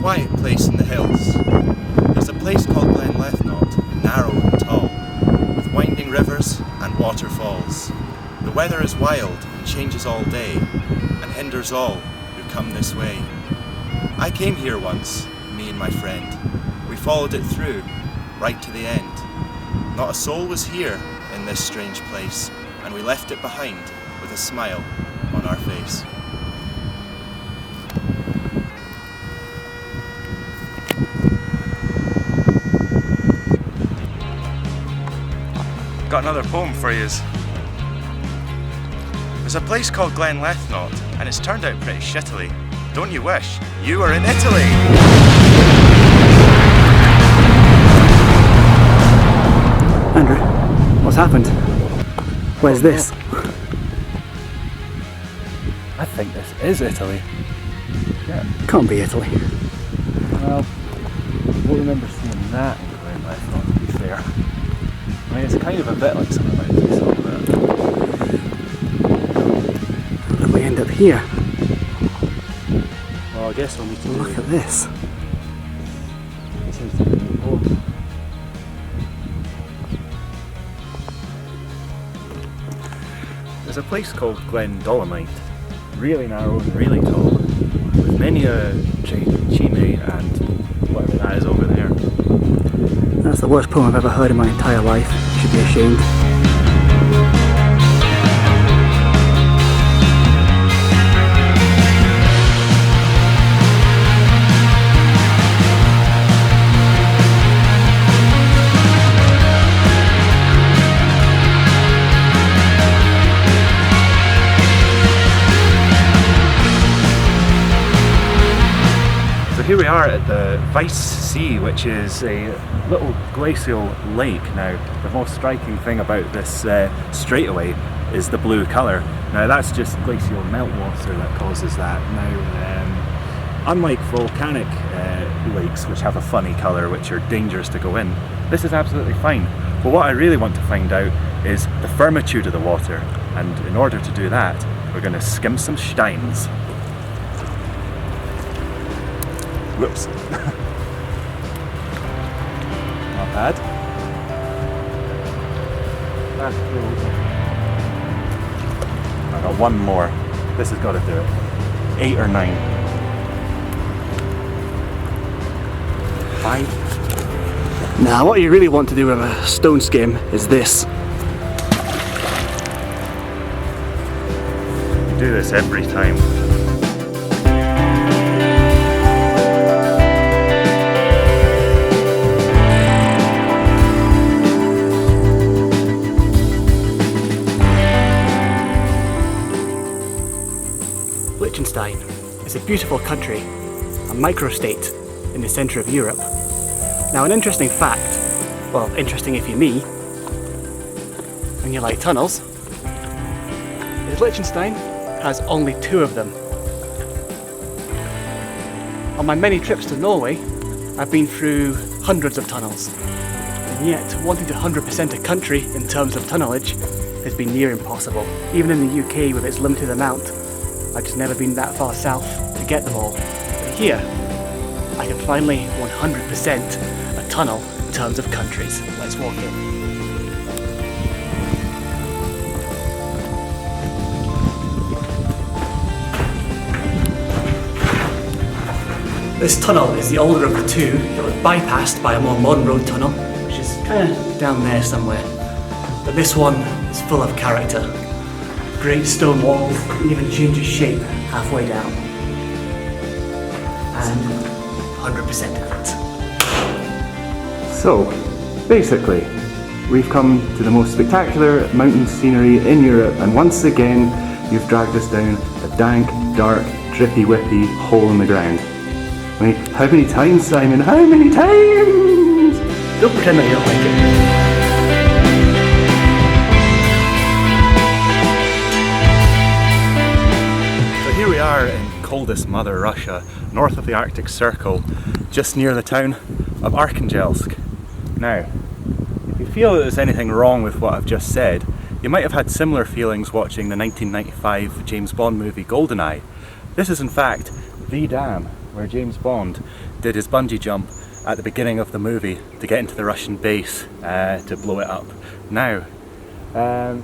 quiet place in the hills. There's a place called Glen narrow and tall, with winding rivers and waterfalls. The weather is wild and changes all day, and hinders all who come this way. I came here once, me and my friend. We followed it through, right to the end. Not a soul was here in this strange place, and we left it behind with a smile on our face. Got another poem for you. There's a place called Glen and it's turned out pretty shittily. Don't you wish you were in Italy? Andrew, what's happened? Where's this? I think this is Italy. Yeah. Can't be Italy. Well, I don't remember seeing that in Glen to be fair. I mean, it's kind of a bit like something like this, but... How did we end up here? Well, I guess we'll need to Look at this. This seems to be the poem. There's a place called Glen Dolomite, really narrow and really tall, with many a chimney and whatever that is over there. That's the worst poem I've ever heard in my entire life. You should be ashamed. Here we are at the Weiss Sea, which is a little glacial lake. Now, the most striking thing about this straightaway is the blue colour. Now, that's just glacial meltwater that causes that. Now, unlike volcanic lakes, which have a funny colour, which are dangerous to go in, this is absolutely fine. But what I really want to find out is the firmitude of the water, and in order to do that, we're going to skim some steins. Whoops. Not bad. That's cool. I got one more. This has got to do it. 8 or 9. 5. Now, what you really want to do with a stone skim is this. You do this every time. Liechtenstein is a beautiful country, a microstate in the centre of Europe. Now, an interesting fact, well, interesting if you're me, and you like tunnels, is Liechtenstein has only 2 of them. On my many trips to Norway, I've been through hundreds of tunnels, and yet wanting to 100% a country in terms of tunnelage has been near impossible. Even in the UK with its limited amount, I've just never been that far south to get them all. But here, I can finally 100% a tunnel in terms of countries. Let's walk in. This tunnel is the older of the 2. It was bypassed by a more modern road tunnel, which is kind of down there somewhere. But this one is full of character. Great stone walls that even changes shape halfway down. And 100% of it. So, basically, we've come to the most spectacular mountain scenery in Europe, and once again, you've dragged us down a dank, dark, drippy, whippy hole in the ground. I mean, how many times, Simon? How many times? Don't pretend that you don't like it. Here we are in coldest Mother Russia, north of the Arctic Circle, just near the town of Arkhangelsk. Now, if you feel that there's anything wrong with what I've just said, you might have had similar feelings watching the 1995 James Bond movie GoldenEye. This is in fact the dam where James Bond did his bungee jump at the beginning of the movie to get into the Russian base to blow it up. Now,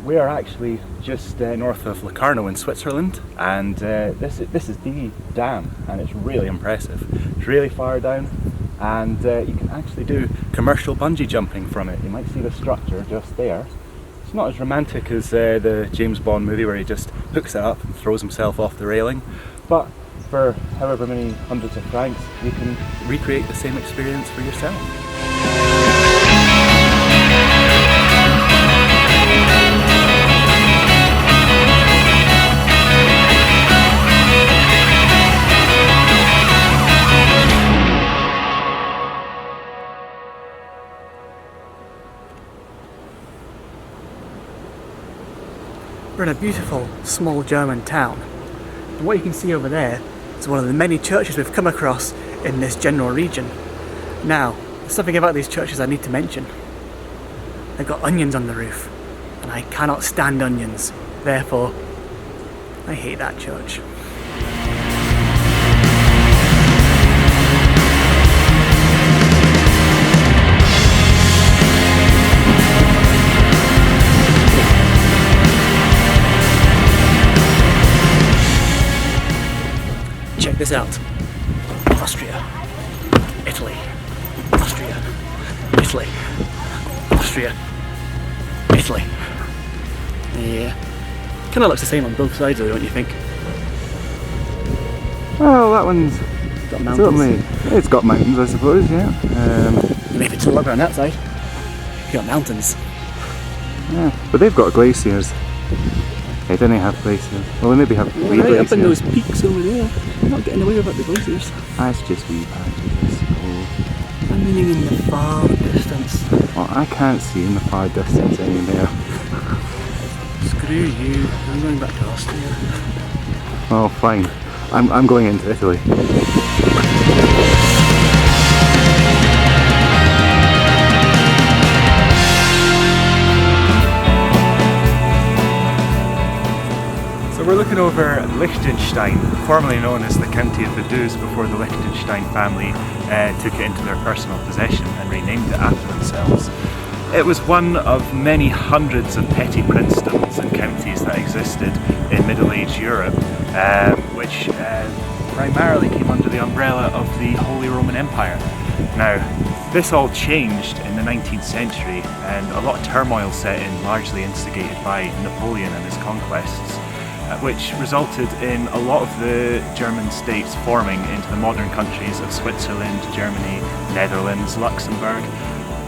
we are actually just north of Locarno in Switzerland, and this is the dam, and it's really impressive. It's really far down, and you can actually do commercial bungee jumping from it. You might see the structure just there. It's not as romantic as the James Bond movie where he just hooks it up and throws himself off the railing, but for however many hundreds of francs you can recreate the same experience for yourself. We're in a beautiful small German town, and what you can see over there is one of the many churches we've come across in this general region. Now, there's something about these churches I need to mention. They've got onions on the roof, and I cannot stand onions, therefore I hate that church. Check this out. Austria, Italy, Austria, Italy, Austria, Italy. Yeah. Kind of looks the same on both sides though, don't you think? Well, that one's Got mountains. certainly, it's got mountains, I suppose, yeah. And if it's all over on that side, you got mountains. Yeah, but they've got glaciers. They don't have glaciers. Well, they maybe have wee Right glaciers. up in those peaks over there. You're not getting away without the glaciers. That's just wee patches. Oh. I'm meaning in the far distance. Well, I can't see in the far distance anymore. Screw you. I'm going back to Austria. Oh, fine. I'm going into Italy. So we're looking over Liechtenstein, formerly known as the County of Vaduz before the Liechtenstein family took it into their personal possession and renamed it after themselves. It was one of many hundreds of petty princedoms and counties that existed in Middle Age Europe, which primarily came under the umbrella of the Holy Roman Empire. Now, this all changed in the 19th century, and a lot of turmoil set in, largely instigated by Napoleon and his conquests, which resulted in a lot of the German states forming into the modern countries of Switzerland, Germany, Netherlands, Luxembourg.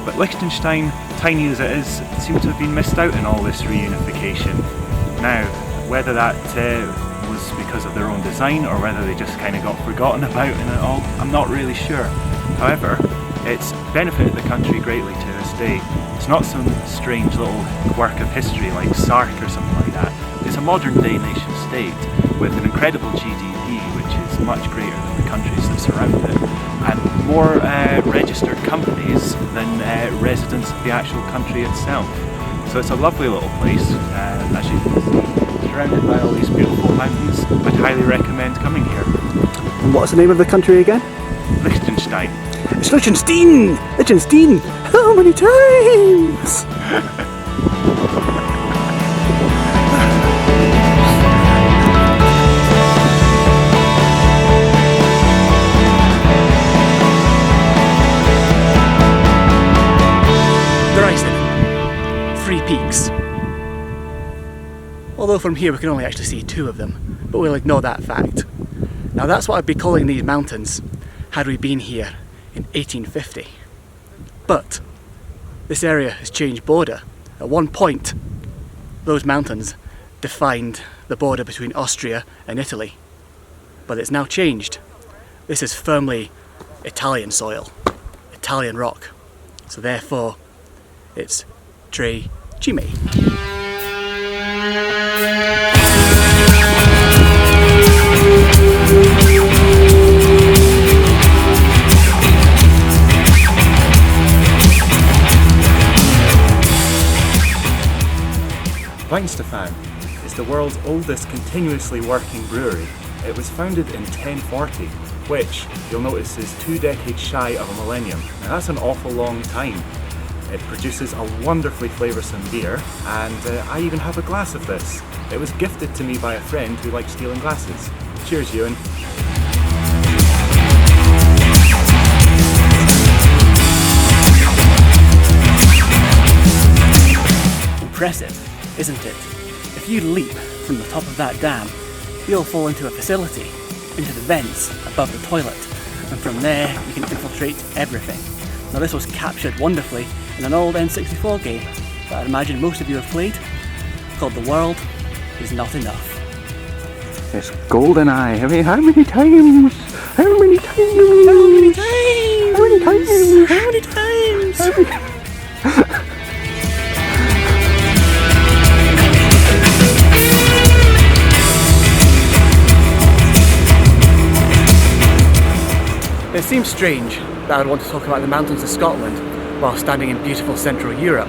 But Liechtenstein, tiny as it is, seemed to have been missed out in all this reunification. Now, whether that was because of their own design or whether they just kind of got forgotten about in it all, I'm not really sure. However, it's benefited the country greatly to this day. It's not some strange little quirk of history like Sark or something like that. It's a modern day nation state with an incredible GDP, which is much greater than the countries that surround it, and more registered companies than residents of the actual country itself. So it's a lovely little place, as you can see, surrounded by all these beautiful mountains. I'd highly recommend coming here. And what's the name of the country again? Liechtenstein. It's Liechtenstein! Liechtenstein! How many times? Three peaks. Although from here we can only actually see two of them, but we'll ignore that fact. Now that's what I'd be calling these mountains had we been here in 1850. But this area has changed border. At one point, those mountains defined the border between Austria and Italy. But it's now changed. This is firmly Italian soil, Italian rock. So therefore, it's Tre Cime. Weihenstephan is the world's oldest continuously working brewery. It was founded in 1040 which you'll notice is 2 decades shy of a millennium. Now that's an awful long time. It produces a wonderfully flavoursome beer, and I even have a glass of this. It was gifted to me by a friend who likes stealing glasses. Cheers, Ewan. Impressive, isn't it? If you leap from the top of that dam, you'll fall into a facility, into the vents above the toilet, and from there you can infiltrate everything. Now this was captured wonderfully in an old N64 game that I imagine most of you have played, called The World Is Not Enough. It's GoldenEye. How many times? How many times? How many times? How many times? How many times? How many It seems strange that I'd want to talk about the mountains of Scotland while standing in beautiful Central Europe,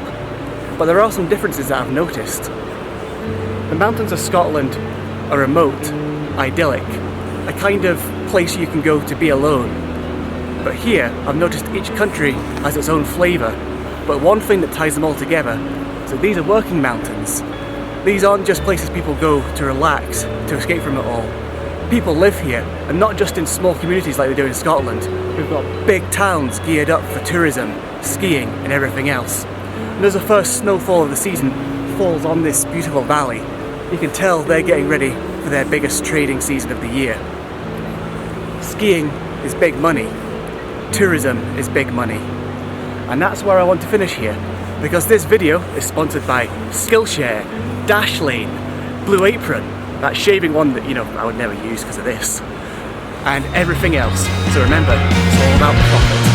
but there are some differences that I've noticed. The mountains of Scotland are remote, idyllic, a kind of place you can go to be alone. But here, I've noticed each country has its own flavour, but one thing that ties them all together is that these are working mountains. These aren't just places people go to relax, to escape from it all. People live here, and not just in small communities like they do in Scotland. We've got big towns geared up for tourism, skiing and everything else. And as the first snowfall of the season falls on this beautiful valley, you can tell they're getting ready for their biggest trading season of the year. Skiing is big money, tourism is big money. And that's where I want to finish here, because this video is sponsored by Skillshare, Dashlane, Blue Apron, that shaving one that, I would never use because of this, and everything else. So remember, it's all about profit.